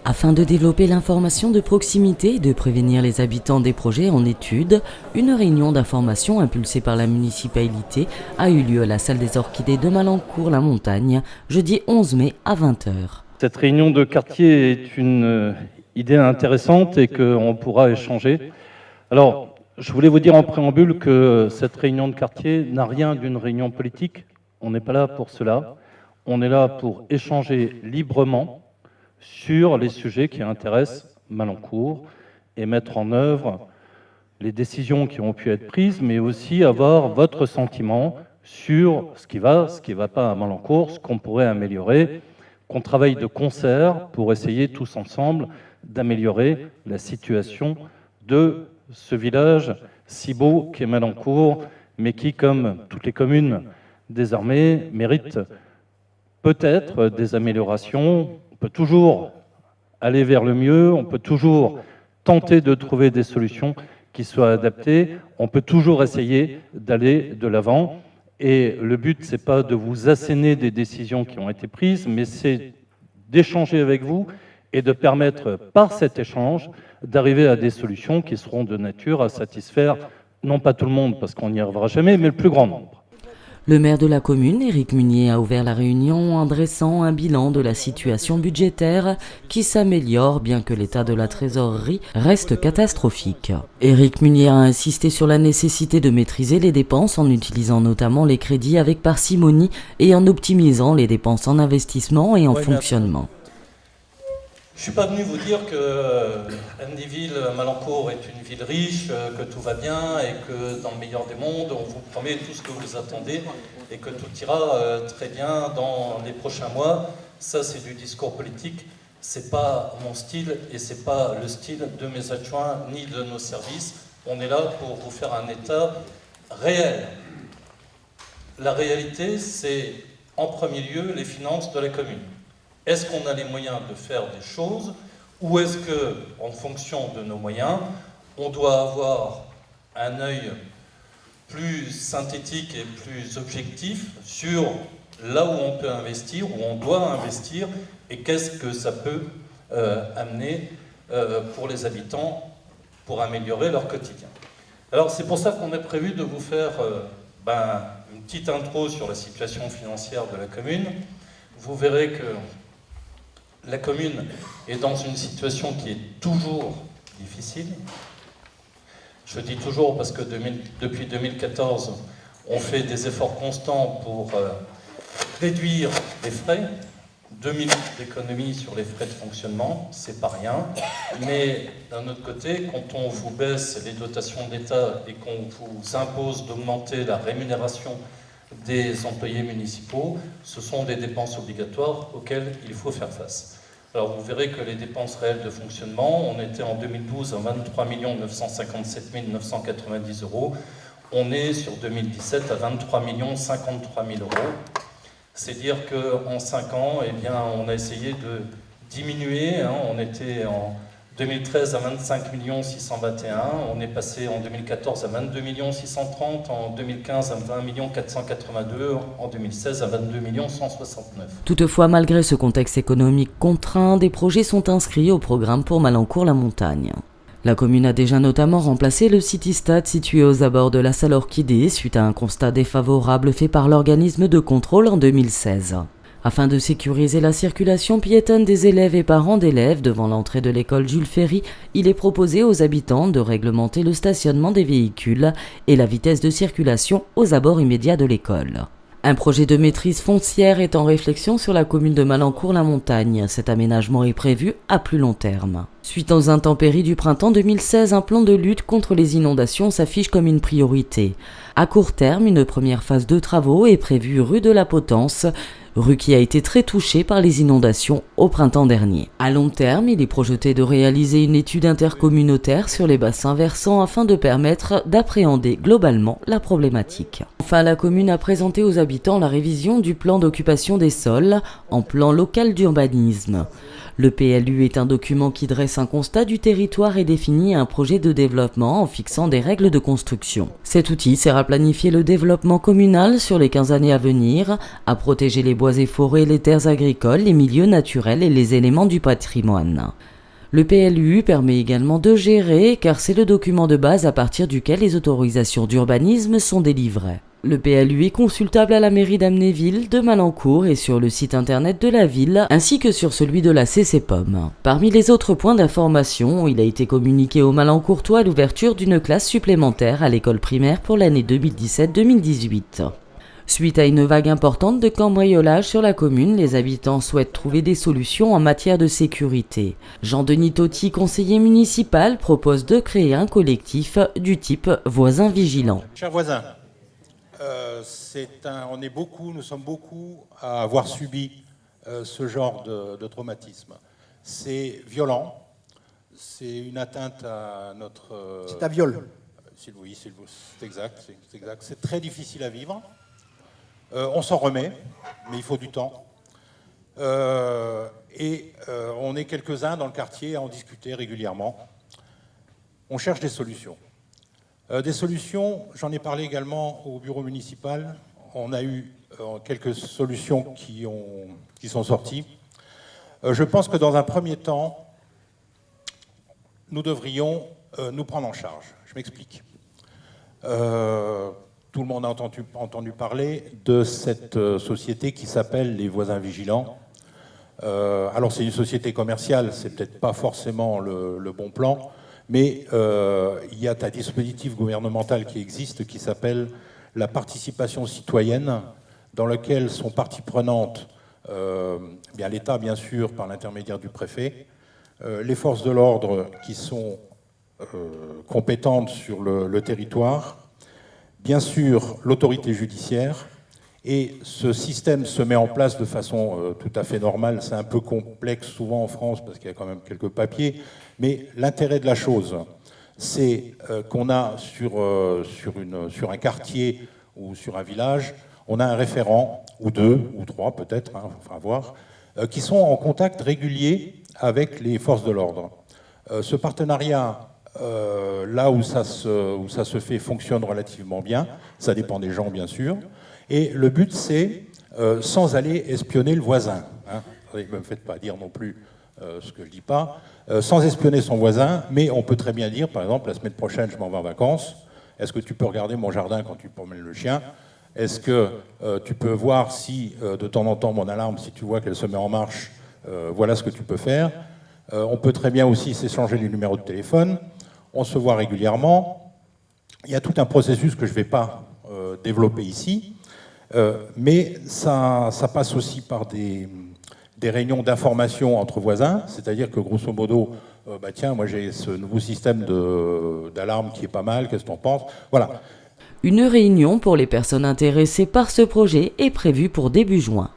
Afin de développer l'information de proximité et de prévenir les habitants des projets en étude, une réunion d'information impulsée par la municipalité a eu lieu à la salle des Orchidées de Malancourt-la-Montagne, jeudi 11 mai à 20h. Cette réunion de quartier est une idée intéressante et qu'on pourra échanger. Alors, je voulais vous dire en préambule que cette réunion de quartier n'a rien d'une réunion politique. On n'est pas là pour cela. On est là pour échanger librement sur les sujets qui intéressent Malancourt et mettre en œuvre les décisions qui ont pu être prises, mais aussi avoir votre sentiment sur ce qui va pas à Malancourt, ce qu'on pourrait améliorer, qu'on travaille de concert pour essayer tous ensemble d'améliorer la situation de ce village si beau qu'est Malancourt, mais qui, comme toutes les communes désormais, mérite peut-être des améliorations. On peut toujours aller vers le mieux, on peut toujours tenter de trouver des solutions qui soient adaptées, on peut toujours essayer d'aller de l'avant. Et le but, c'est pas de vous asséner des décisions qui ont été prises, mais c'est d'échanger avec vous et de permettre, par cet échange, d'arriver à des solutions qui seront de nature à satisfaire, non pas tout le monde, parce qu'on n'y arrivera jamais, mais le plus grand nombre. Le maire de la commune, Éric Munier, a ouvert la réunion en dressant un bilan de la situation budgétaire qui s'améliore bien que l'état de la trésorerie reste catastrophique. Éric Munier a insisté sur la nécessité de maîtriser les dépenses en utilisant notamment les crédits avec parcimonie et en optimisant les dépenses en investissement et en fonctionnement. Je ne suis pas venu vous dire que Malancourt est une ville riche, que tout va bien et que dans le meilleur des mondes, on vous promet tout ce que vous attendez et que tout ira très bien dans les prochains mois. Ça, c'est du discours politique. C'est pas mon style et c'est pas le style de mes adjoints ni de nos services. On est là pour vous faire un état réel. La réalité, c'est en premier lieu les finances de la commune. Est-ce qu'on a les moyens de faire des choses ou est-ce que, en fonction de nos moyens, on doit avoir un œil plus synthétique et plus objectif sur là où on peut investir, où on doit investir et qu'est-ce que ça peut amener pour les habitants pour améliorer leur quotidien. Alors c'est pour ça qu'on a prévu de vous faire une petite intro sur la situation financière de la commune. Vous verrez que la commune est dans une situation qui est toujours difficile. Je dis toujours parce que depuis 2014, on fait des efforts constants pour réduire les frais. 2 millions d'économies sur les frais de fonctionnement, c'est pas rien. Mais d'un autre côté, quand on vous baisse les dotations d'État et qu'on vous impose d'augmenter la rémunération des employés municipaux, ce sont des dépenses obligatoires auxquelles il faut faire face. Alors vous verrez que les dépenses réelles de fonctionnement, on était en 2012 à 23 957 990 €. On est sur 2017 à 23 053 000 €. C'est dire qu'en 5 ans, eh bien, on a essayé de diminuer. On était en 2013 à 25 621 000, on est passé en 2014 à 22 630 000, en 2015 à 20 482 000, en 2016 à 22 169 000. Toutefois, malgré ce contexte économique contraint, des projets sont inscrits au programme pour Malancourt-la-Montagne. La commune a déjà notamment remplacé le City-Stade situé aux abords de la salle Orchidée suite à un constat défavorable fait par l'organisme de contrôle en 2016. Afin de sécuriser la circulation piétonne des élèves et parents d'élèves devant l'entrée de l'école Jules Ferry, il est proposé aux habitants de réglementer le stationnement des véhicules et la vitesse de circulation aux abords immédiats de l'école. Un projet de maîtrise foncière est en réflexion sur la commune de Malancourt-la-Montagne. Cet aménagement est prévu à plus long terme. Suite aux intempéries du printemps 2016, un plan de lutte contre les inondations s'affiche comme une priorité. À court terme, une première phase de travaux est prévue rue de la Potence, rue qui a été très touchée par les inondations au printemps dernier. À long terme, il est projeté de réaliser une étude intercommunautaire sur les bassins versants afin de permettre d'appréhender globalement la problématique. Enfin, la commune a présenté aux habitants la révision du plan d'occupation des sols en plan local d'urbanisme. Le PLU est un document qui dresse un constat du territoire et définit un projet de développement en fixant des règles de construction. Cet outil sert à planifier le développement communal sur les 15 années à venir, à protéger les bois et forêts, les terres agricoles, les milieux naturels et les éléments du patrimoine. Le PLU permet également de gérer, car c'est le document de base à partir duquel les autorisations d'urbanisme sont délivrées. Le PLU est consultable à la mairie d'Amnéville, de Malancourt et sur le site internet de la ville, ainsi que sur celui de la CCPOM. Parmi les autres points d'information, il a été communiqué aux Malancourtois l'ouverture d'une classe supplémentaire à l'école primaire pour l'année 2017-2018. Suite à une vague importante de cambriolage sur la commune, les habitants souhaitent trouver des solutions en matière de sécurité. Jean-Denis Totti, conseiller municipal, propose de créer un collectif du type voisins vigilants. Chers voisins, nous sommes beaucoup à avoir subi ce genre de traumatisme. C'est violent, c'est une atteinte à notre... C'est un viol. Oui, c'est exact. C'est très difficile à vivre. On s'en remet, mais il faut du temps. On est quelques-uns dans le quartier à en discuter régulièrement. On cherche des solutions. Des solutions, j'en ai parlé également au bureau municipal. On a eu quelques solutions qui sont sorties. Je pense que dans un premier temps, nous devrions nous prendre en charge. Je m'explique. Tout le monde a entendu parler de cette société qui s'appelle les voisins vigilants. Alors c'est une société commerciale, c'est peut-être pas forcément le bon plan, mais il y a un dispositif gouvernemental qui existe qui s'appelle la participation citoyenne, dans lequel sont partie prenante bien l'État, bien sûr, par l'intermédiaire du préfet, les forces de l'ordre qui sont compétentes sur le territoire, bien sûr l'autorité judiciaire, et ce système se met en place de façon tout à fait normale. C'est un peu complexe souvent en France parce qu'il y a quand même quelques papiers, mais l'intérêt de la chose, c'est qu'on a sur un quartier ou sur un village, on a un référent, ou deux, ou trois peut-être, enfin voir, qui sont en contact régulier avec les forces de l'ordre. Ce partenariat, là où ça se fait, fonctionne relativement bien. Ça dépend des gens, bien sûr. Et le but, c'est, sans aller espionner le voisin, ne me faites pas dire non plus ce que je ne dis pas, sans espionner son voisin, mais on peut très bien dire, par exemple, la semaine prochaine, je m'en vais en vacances, est-ce que tu peux regarder mon jardin quand tu promènes le chien ? Est-ce que tu peux voir si, de temps en temps, mon alarme, si tu vois qu'elle se met en marche, voilà ce que tu peux faire. On peut très bien aussi s'échanger les numéros de téléphone. On se voit régulièrement. Il y a tout un processus que je ne vais pas développer ici, mais ça passe aussi par des réunions d'information entre voisins, c'est-à-dire que grosso modo, tiens, moi j'ai ce nouveau système d'alarme qui est pas mal, qu'est-ce que t'en penses ? Voilà. Une réunion pour les personnes intéressées par ce projet est prévue pour début juin.